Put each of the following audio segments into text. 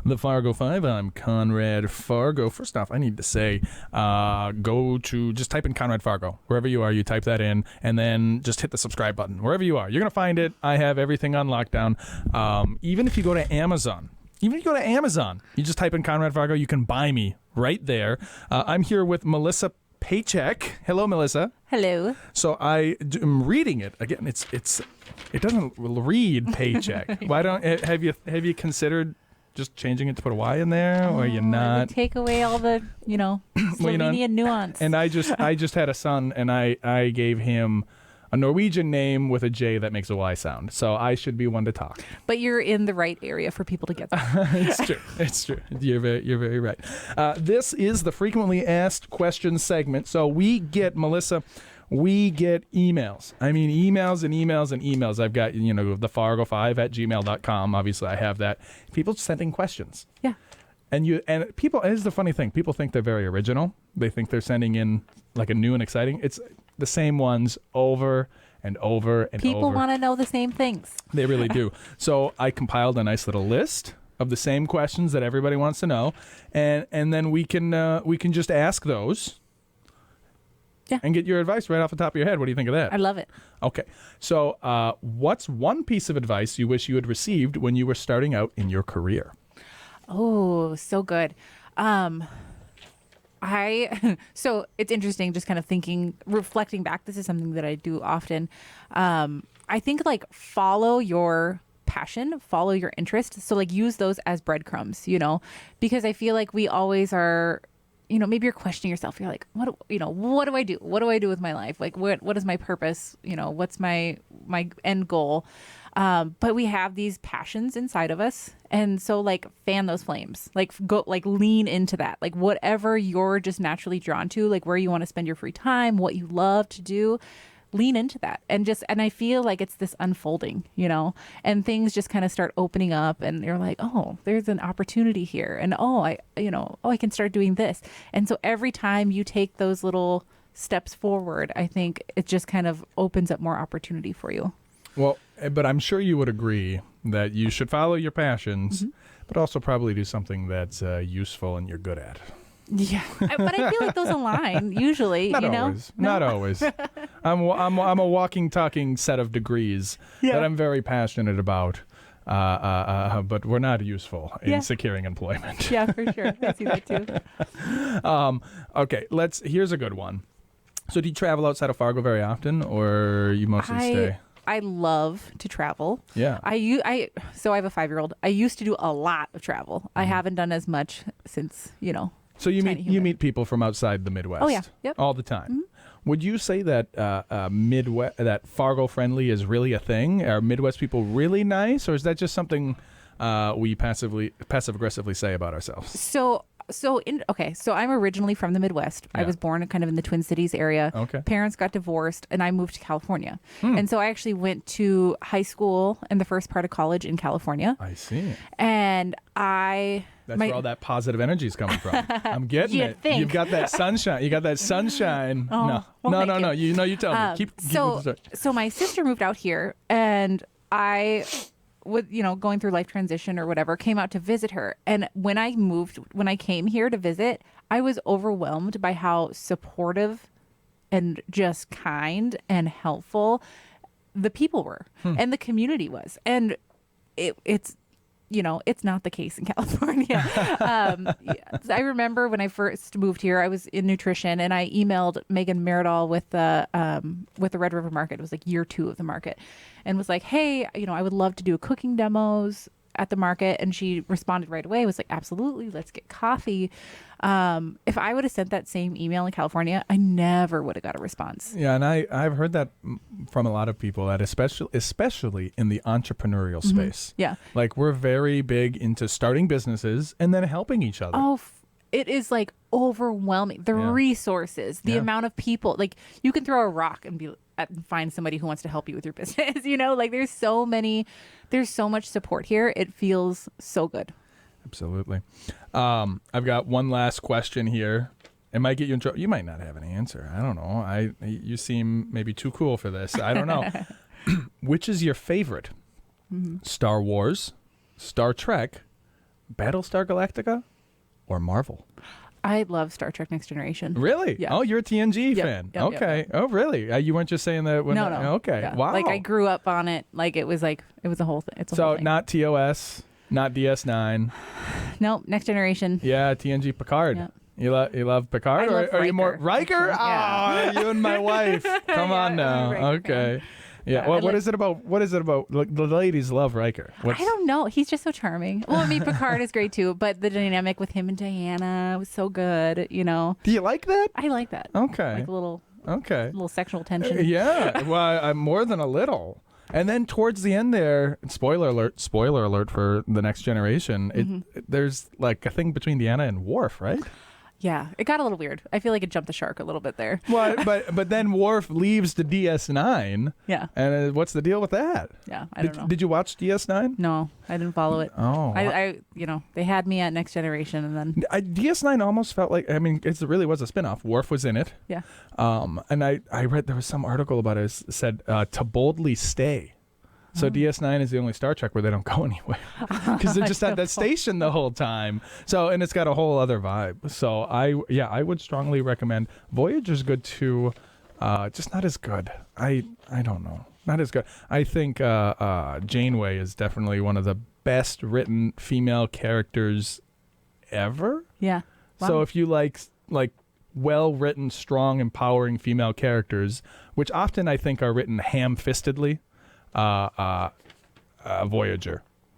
the Fargo 5. I'm Conrad Fargo. First off, I need to say, just type in Conrad Fargo. Wherever you are, you type that in, and then just hit the subscribe button. Wherever you are, you're going to find it. I have everything on lockdown. Even if you go to Amazon, you just type in Conrad Fargo, you can buy me right there. I'm here with Melissa Pachak. Hello, Melissa. Hello. So I am reading it again. It doesn't read paycheck. Why don't have you considered just changing it to put a Y in there, or you're not? Take away all the Slovenian nuance. And I just had a son, and I gave him a Norwegian name with a J that makes a Y sound. So I should be one to talk. But you're in the right area for people to get that. It's true. You're very right. This is the frequently asked questions segment. So we get, Melissa, emails. I mean, emails and emails and emails. I've got, the fargo5@gmail.com. Obviously, I have that. People sending questions. Yeah. And people, here's the funny thing. People think they're very original. They think they're sending in like a new and exciting. It's the same ones over and over and People over. want to know the same things. They really do. So I compiled a nice little list of the same questions that everybody wants to know, and then we can just ask those. Yeah. And get your advice right off the top of your head. What do you think of that? I love it. Okay. So what's one piece of advice you wish you had received when you were starting out in your career? Oh, so good. So it's interesting just kind of reflecting back. This is something that I do often. I think follow your passion, follow your interest. So use those as breadcrumbs, because I feel like we always are, maybe you're questioning yourself. You're like, what do I do? What do I do with my life? What is my purpose? What's my end goal? But we have these passions inside of us. And so fan those flames, lean into that, whatever you're just naturally drawn to, where you want to spend your free time, what you love to do, lean into that. And I feel like it's this unfolding, and things just kind of start opening up, and you're like, oh, there's an opportunity here. And I can start doing this. And so every time you take those little steps forward, I think it just kind of opens up more opportunity for you. Well, but I'm sure you would agree that you should follow your passions, but also probably do something that's useful and you're good at. Yeah, but I feel like those align usually. Not always. No? Not always. I'm a walking, talking set of degrees that I'm very passionate about, but we're not useful in securing employment. Yeah, for sure. I see that too. Okay, here's a good one. So, do you travel outside of Fargo very often, or you mostly stay? I love to travel. Yeah. So I have a 5-year-old. I used to do a lot of travel. I haven't done as much since, So you meet people from outside the Midwest. Oh yeah. Yep. All the time. Would you say that that Fargo friendly is really a thing? Are Midwest people really nice, or is that just something we passive aggressively say about ourselves? So I'm originally from the Midwest. Yeah. I was born kind of in the Twin Cities area. Okay. Parents got divorced, and I moved to California. And so I actually went to high school and the first part of college in California. I see. And that's where all that positive energy is coming from. I'm getting it. Think. You've got that sunshine. You got that sunshine. Oh, no. You tell me. Keep So my sister moved out here, and I, with going through life transition or whatever, came out to visit her. And when I came here to visit, I was overwhelmed by how supportive and just kind and helpful the people were and the community was. And it's not the case in California. I remember when I first moved here, I was in nutrition, and I emailed Megan Meridol with the Red River Market. It was year 2 of the market, and was like, hey, I would love to do cooking demos at the market. And she responded right away. Was like, absolutely, let's get coffee. If I would have sent that same email in California, I never would have got a response. Yeah, and I've heard that from a lot of people, that especially in the entrepreneurial space. Yeah. We're very big into starting businesses and then helping each other. Oh, it is overwhelming. The resources, the amount of people, you can throw a rock and find somebody who wants to help you with your business. There's so much support here. It feels so good. Absolutely. I've got one last question here. It might get you in trouble. You might not have an answer. I don't know. You seem maybe too cool for this. I don't know. Which is your favorite? Star Wars, Star Trek, Battlestar Galactica or Marvel? I love Star Trek Next Generation. Really? Yeah. Oh, you're a TNG fan. Yep, okay. yep. Oh, really? You weren't just saying that when No. Okay. Yeah. Wow. Like I grew up on it. Like it was a whole thing. It's a whole So thing. not TOS, not DS9. Nope. Next Generation. Yeah, TNG Picard. Yep. You love Picard, I love or are you more Riker, Riker? actually. Oh, you and my wife. Come on Yeah, I'm now. a Riker Okay. fan. Yeah. Yeah, Well, I what like- is it about? What is it about? Look, the ladies love Riker. I don't know. He's just so charming. Well, I mean, Picard is great too, but the dynamic with him and Diana was so good. You know, Do you like that? I like that. Okay. Like a little sexual tension. Yeah. Well, I'm more than a little. And then towards the end there, spoiler alert for the Next Generation. There's like a thing between Deanna and Worf, right? Yeah, it got a little weird. I feel like it jumped the shark a little bit there. Well, but then Worf leaves the DS9. Yeah. And what's the deal with that? Yeah, I don't know. Did you watch DS9? No, I didn't follow it. Oh. I they had me at Next Generation, and then DS9 almost felt like, it really was a spinoff. Worf was in it. yeah. And I read there was some article about it. It said to boldly stay. So DS9 is the only Star Trek where they don't go anywhere because they're just at that station the whole time. So, and it's got a whole other vibe. So I would strongly recommend. Voyager's good too, just not as good. I don't know, not as good. I think Janeway is definitely one of the best written female characters ever. Yeah. Wow. So if you like well written, strong, empowering female characters, which often I think are written ham-fistedly.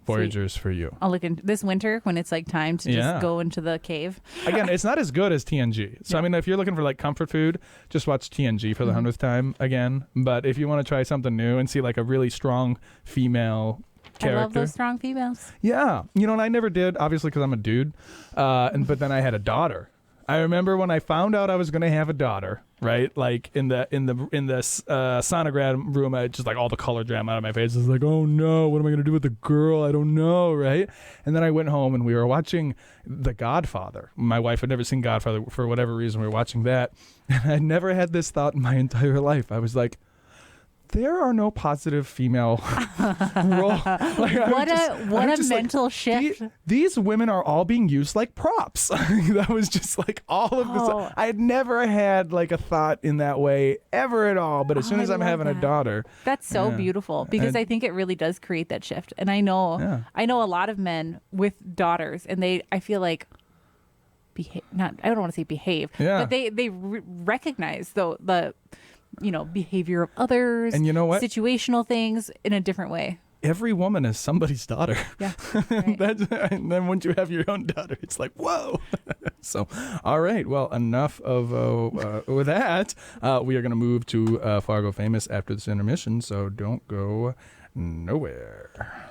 Voyager's for you. I'll look in this winter when it's like time to just Yeah. go into the cave. Again, it's not as good as TNG. So, Yeah. if you're looking for like comfort food, just watch TNG for the 100th time again. But if you want to try something new and see like a really strong female character. I love those strong females. Yeah. And I never did, obviously, because I'm a dude. But then I had a daughter. I remember when I found out I was going to have a daughter, right? Like in the sonogram room, I just like all the color jam out of my face. I was like, oh no, what am I going to do with the girl? I don't know, right? And then I went home and we were watching The Godfather. My wife had never seen Godfather for whatever reason. We were watching that. And I never had this thought in my entire life. I was like, there are no positive female role. What a mental shift. These women are all being used like props. That was just like all of this. Oh. I had never had like a thought in that way ever at all. But as soon as I I'm love having a that. daughter, That's so Yeah. beautiful because And- I think it really does create that shift. And I know a lot of men with daughters, and I feel like I don't want to say behave, Yeah. but they recognize the behavior of others, And you know what? situational things in a different way. every woman is somebody's daughter. Yeah. Right. And then once you have your own daughter, it's like, whoa. So, all right. Well, enough of with that. We are going to move to Fargo Famous after this intermission, so don't go nowhere.